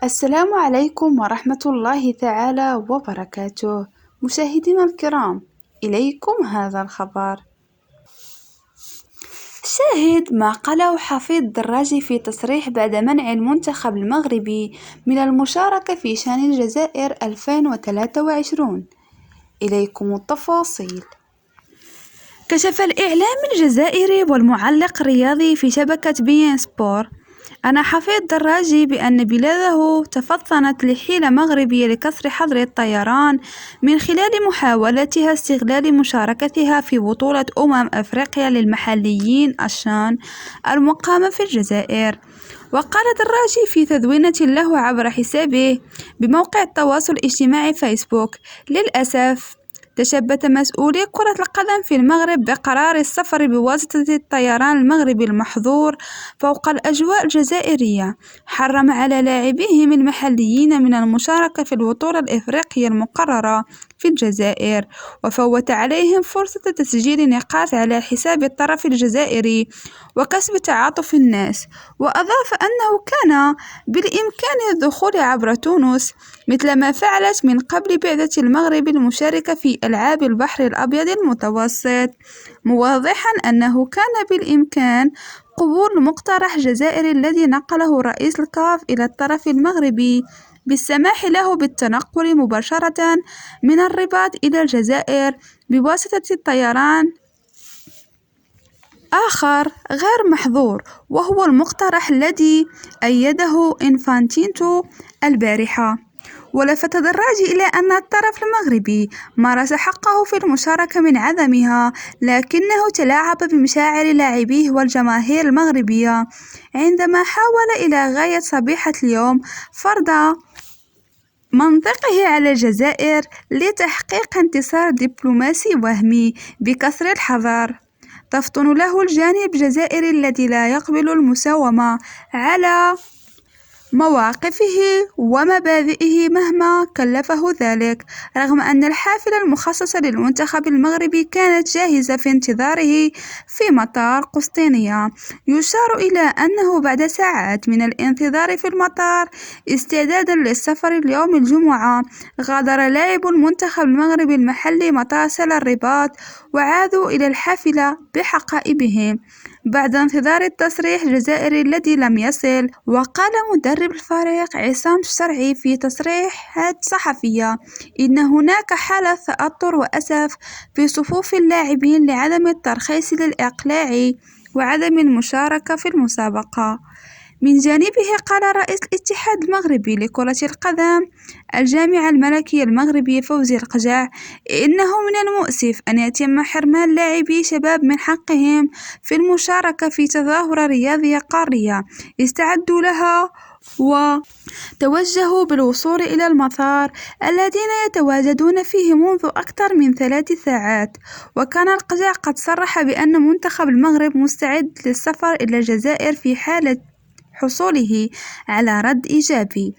السلام عليكم ورحمة الله تعالى وبركاته. مشاهدينا الكرام، إليكم هذا الخبر. شاهد ما قاله حفيظ دراجي في تصريح بعد منع المنتخب المغربي من المشاركة في شان الجزائر 2023. إليكم التفاصيل. كشف الإعلام الجزائري والمعلق الرياضي في شبكة بين سبور أن حفيظ دراجي بأن بلاده تفطنت لحيلة مغربية لكسر حظر الطيران من خلال محاولتها استغلال مشاركتها في بطولة أفريقيا للمحليين الشان المقامة في الجزائر. وقال دراجي في تدوينة له عبر حسابه بموقع التواصل الاجتماعي فيسبوك: للأسف تشبت مسؤولي كرة القدم في المغرب بقرار السفر بواسطة الطيران المغربي المحظور فوق الأجواء الجزائرية. حرم على لاعبيهم المحليين من المشاركة في البطولة الإفريقية المقررة في الجزائر، وفوت عليهم فرصة تسجيل نقاط على حساب الطرف الجزائري وكسب تعاطف الناس. وأضاف أنه كان بالإمكان الدخول عبر تونس مثل ما فعلت من قبل بعثة المغرب المشاركة في ألعاب البحر الأبيض المتوسط، موضحا أنه كان بالإمكان قبول مقترح جزائري الذي نقله رئيس الكاف إلى الطرف المغربي بالسماح له بالتنقل مباشرة من الرباط إلى الجزائر بواسطة الطيران آخر غير محظور، وهو المقترح الذي أيده إنفانتينو البارحة. ولفت دراجي إلى أن الطرف المغربي مارس حقه في المشاركة من عدمها، لكنه تلاعب بمشاعر لاعبيه والجماهير المغربية عندما حاول إلى غاية صبيحة اليوم فرض منطقه على الجزائر لتحقيق انتصار دبلوماسي وهمي بكسر الحظر. تفطن له الجانب الجزائري الذي لا يقبل المساومة على مواقفه ومبادئه مهما كلفه ذلك، رغم أن الحافلة المخصصة للمنتخب المغربي كانت جاهزة في انتظاره في مطار قسطنطينية. يشار إلى أنه بعد ساعات من الانتظار في المطار استعدادا للسفر اليوم الجمعة، غادر لاعب المنتخب المغربي المحلي مطار الرباط وعادوا إلى الحافلة بحقائبهم بعد انتظار التصريح الجزائري الذي لم يصل. وقال مدرب الفريق عصام الشرعي في تصريحات صحفية إن هناك حالة توتر وأسف في صفوف اللاعبين لعدم الترخيص للإقلاع وعدم المشاركة في المسابقة. من جانبه قال رئيس الاتحاد المغربي لكرة القدم الجامعة الملكية المغربي فوزي القجع إنه من المؤسف أن يتم حرمان لاعبي شباب من حقهم في المشاركة في تظاهرة رياضية قارية استعدوا لها، وتوجهوا بالوصول إلى المطار الذين يتواجدون فيه منذ أكثر من 3 ساعات. وكان القجع قد صرح بأن منتخب المغرب مستعد للسفر إلى الجزائر في حالة حصوله على رد إيجابي.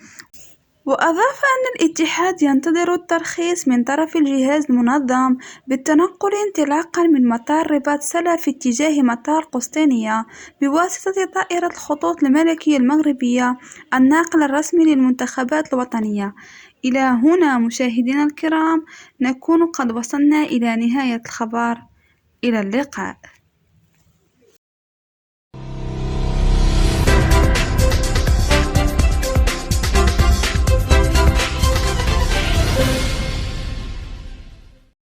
وأضاف أن الاتحاد ينتظر الترخيص من طرف الجهاز المنظم بالتنقل انطلاقا من مطار رباط سلا في اتجاه مطار قسطنطينية بواسطة طائرة الخطوط الملكية المغربية الناقل الرسمي للمنتخبات الوطنية. إلى هنا مشاهدينا الكرام نكون قد وصلنا إلى نهاية الخبر. إلى اللقاء.